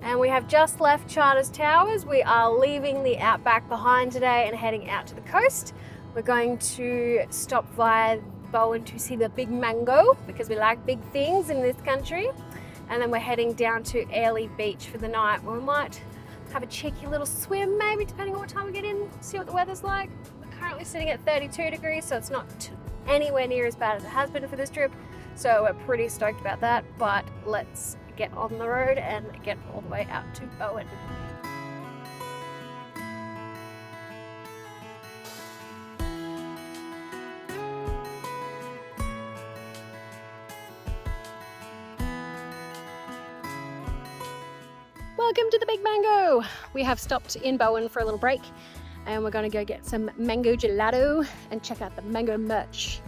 And we have just left Charters Towers. We are leaving the Outback behind today and heading out to the coast. We're going to stop via Bowen to see the big mango because we like big things in this country. And then we're heading down to Airlie Beach for the night where we might have a cheeky little swim maybe, depending on what time we get in, see what the weather's like. We're currently sitting at 32 degrees, so it's not anywhere near as bad as it has been for this trip. So we're pretty stoked about that, but let's get on the road and get all the way out to Bowen. Welcome to the Big Mango! We have stopped in Bowen for a little break and we're going to go get some mango gelato and check out the mango merch.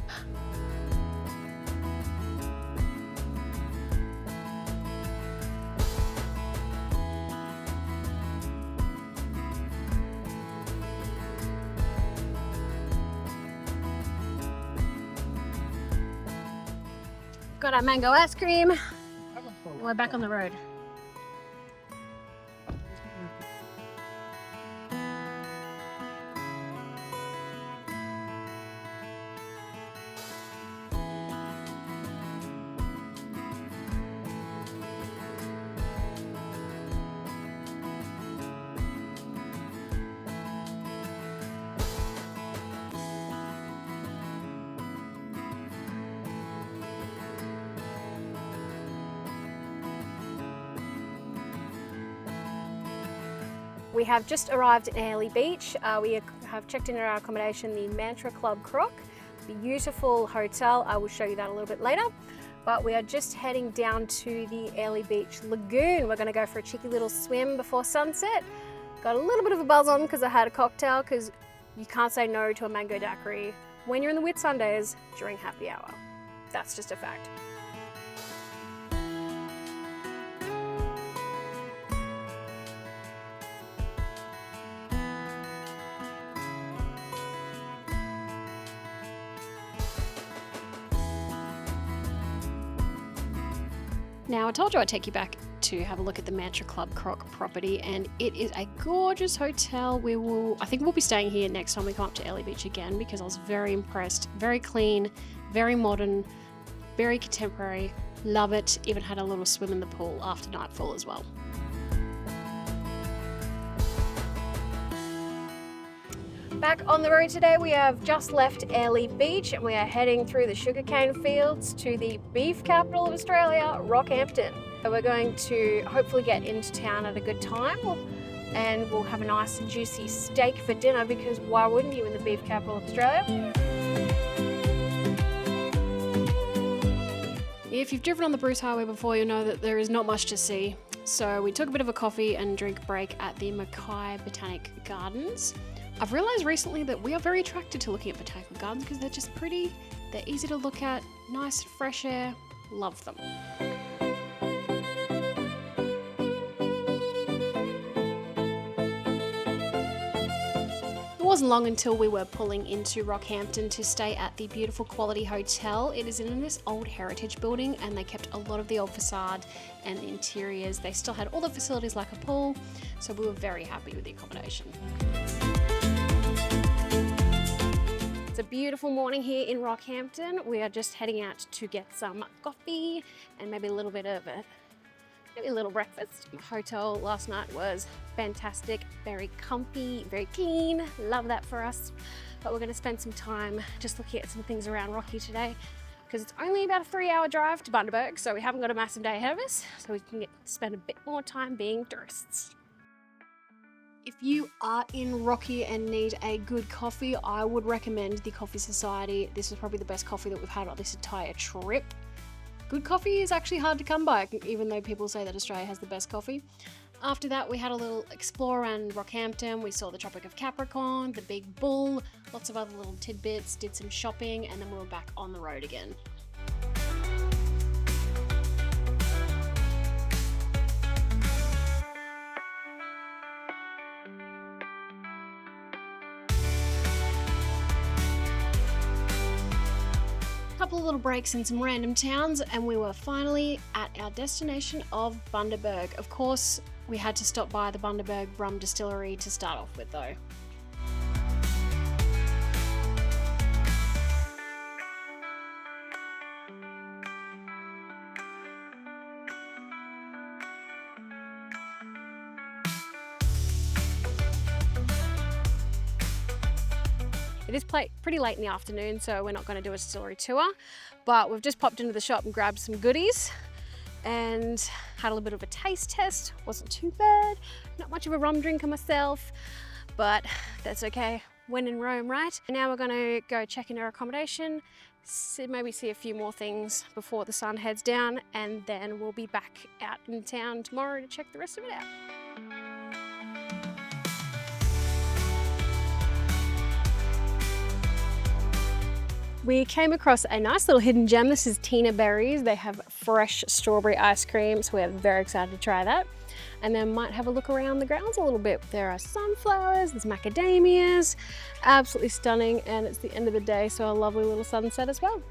Got our mango ice cream. We're back on the road. We have just arrived at Airlie Beach. We have checked in at our accommodation, the Mantra Club Croc. Beautiful hotel. I will show you that a little bit later. But we are just heading down to the Airlie Beach Lagoon. We're going to go for a cheeky little swim before sunset. Got a little bit of a buzz on because I had a cocktail, because you can't say no to a mango daiquiri when you're in the Whitsundays during happy hour. That's just a fact. Now, I told you I'd take you back to have a look at the Mantra Club Croc property, and it is a gorgeous hotel. I think we'll be staying here next time we come up to Airlie Beach again, because I was very impressed. Very clean, very modern, very contemporary. Love it. Even had a little swim in the pool after nightfall as well. Back on the road today, we have just left Airlie Beach and we are heading through the sugarcane fields to the beef capital of Australia, Rockhampton. So we're going to hopefully get into town at a good time and we'll have a nice juicy steak for dinner, because why wouldn't you in the beef capital of Australia? If you've driven on the Bruce Highway before, you'll know that there is not much to see. So we took a bit of a coffee and drink break at the Mackay Botanic Gardens. I've realised recently that we are very attracted to looking at botanical gardens because they're just pretty, they're easy to look at, nice fresh air, love them. It wasn't long until we were pulling into Rockhampton to stay at the beautiful Quality Hotel. It is in this old heritage building and they kept a lot of the old facade and the interiors. They still had all the facilities like a pool, so we were very happy with the accommodation. It's a beautiful morning here in Rockhampton. We are just heading out to get some coffee and maybe a little bit of a little breakfast. The hotel last night was fantastic, very comfy, very clean. Love that for us. But we're going to spend some time just looking at some things around Rocky today, because it's only about a 3-hour drive to Bundaberg, so we haven't got a massive day ahead of us, so we can spend a bit more time being tourists. If you are in Rocky and need a good coffee, I would recommend the Coffee Society. This is probably the best coffee that we've had on this entire trip. Good coffee is actually hard to come by, even though people say that Australia has the best coffee. After that, we had a little explore around Rockhampton. We saw the Tropic of Capricorn, the Big Bull, lots of other little tidbits, did some shopping, and then we were back on the road again. Couple of little breaks in some random towns and we were finally at our destination of Bundaberg. Of course, We had to stop by the Bundaberg rum distillery to start off with though. It is pretty late in the afternoon, so we're not going to do a distillery tour, but we've just popped into the shop and grabbed some goodies and had a little bit of a taste test. Wasn't too bad. Not much of a rum drinker myself, but that's okay. When in Rome, right? And now we're going to go check in our accommodation, maybe see a few more things before the sun heads down, and then we'll be back out in town tomorrow to check the rest of it out. We came across a nice little hidden gem. This is Tina Berries. They have fresh strawberry ice cream, so we're very excited to try that. And then might have a look around the grounds a little bit. There are sunflowers, there's macadamias, absolutely stunning, and it's the end of the day, so a lovely little sunset as well.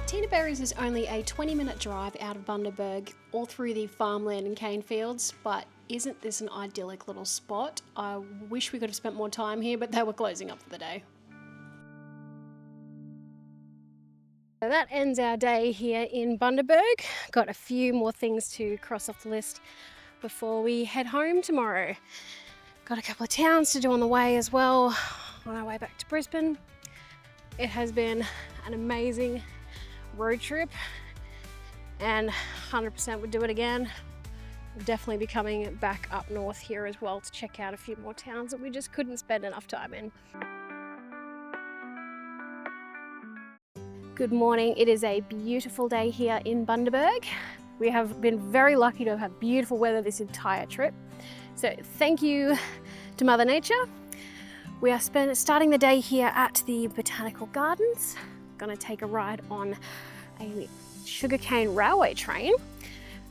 Tina Berries is only a 20-minute drive out of Bundaberg, all through the farmland and cane fields, but isn't this an idyllic little spot? I wish we could have spent more time here, but they were closing up for the day. So that ends our day here in Bundaberg. Got a few more things to cross off the list before we head home tomorrow. Got a couple of towns to do on the way as well, on our way back to Brisbane. It has been an amazing road trip and 100% would do it again. We'll definitely be coming back up north here as well to check out a few more towns that we just couldn't spend enough time in. Good morning. It is a beautiful day here in Bundaberg. We have been very lucky to have beautiful weather this entire trip. So thank you to Mother Nature. We are starting the day here at the Botanical Gardens. Going to take a ride on a sugarcane railway train.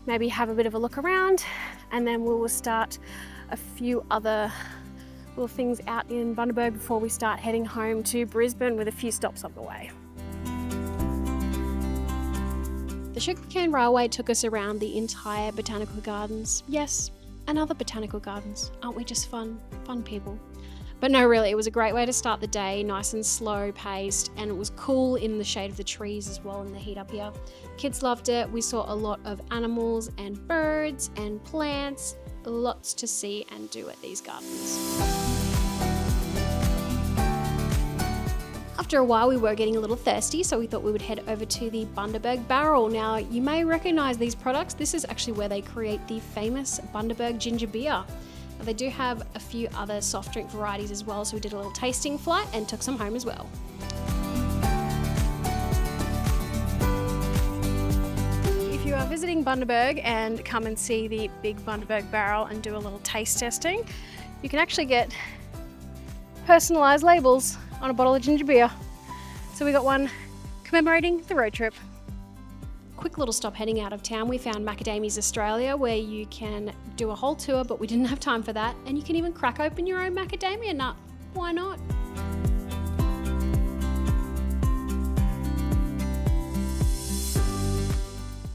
Maybe have a bit of a look around, and then we will start a few other little things out in Bundaberg before we start heading home to Brisbane with a few stops on the way. The sugarcane railway took us around the entire Botanical Gardens. Yes, and other botanical gardens. Aren't we just fun people? But no, really, it was a great way to start the day, nice and slow paced, and it was cool in the shade of the trees as well in the heat up here. Kids loved it. We saw a lot of animals and birds and plants, lots to see and do at these gardens. After a while, we were getting a little thirsty, so we thought we would head over to the Bundaberg Barrel. Now, you may recognize these products. This is actually where they create the famous Bundaberg ginger beer. They do have a few other soft drink varieties as well, so we did a little tasting flight and took some home as well. If you are visiting Bundaberg and come and see the big Bundaberg barrel and do a little taste testing, you can actually get personalised labels on a bottle of ginger beer. So we got one commemorating the road trip. Quick little stop heading out of town, we found Macadamia's Australia, where you can do a whole tour, but we didn't have time for that, and you can even crack open your own macadamia nut. Why not?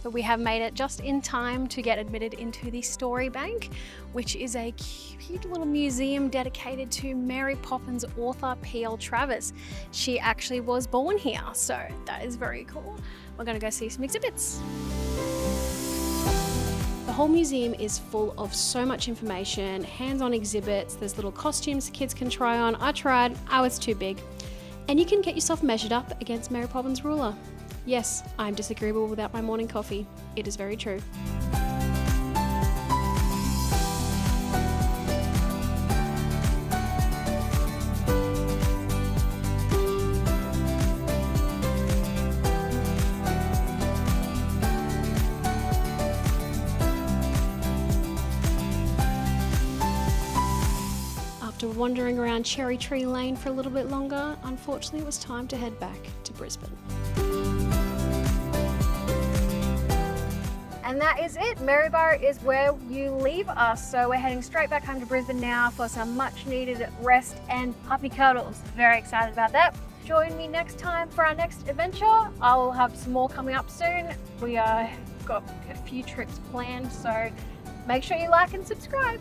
But we have made it just in time to get admitted into the Story Bank, which is a cute little museum dedicated to Mary Poppins author P.L. Travers. She actually was born here, so that is very cool. We're going to go see some exhibits. The whole museum is full of so much information, hands-on exhibits, there's little costumes kids can try on. I tried, I was too big. And you can get yourself measured up against Mary Poppins' ruler. Yes, I'm disagreeable without my morning coffee. It is very true. After wandering around Cherry Tree Lane for a little bit longer, unfortunately it was time to head back to Brisbane. And that is it. Maryborough is where you leave us. So we're heading straight back home to Brisbane now for some much needed rest and puppy cuddles. Very excited about that. Join me next time for our next adventure. I will have some more coming up soon. We are got a few trips planned, so make sure you like and subscribe.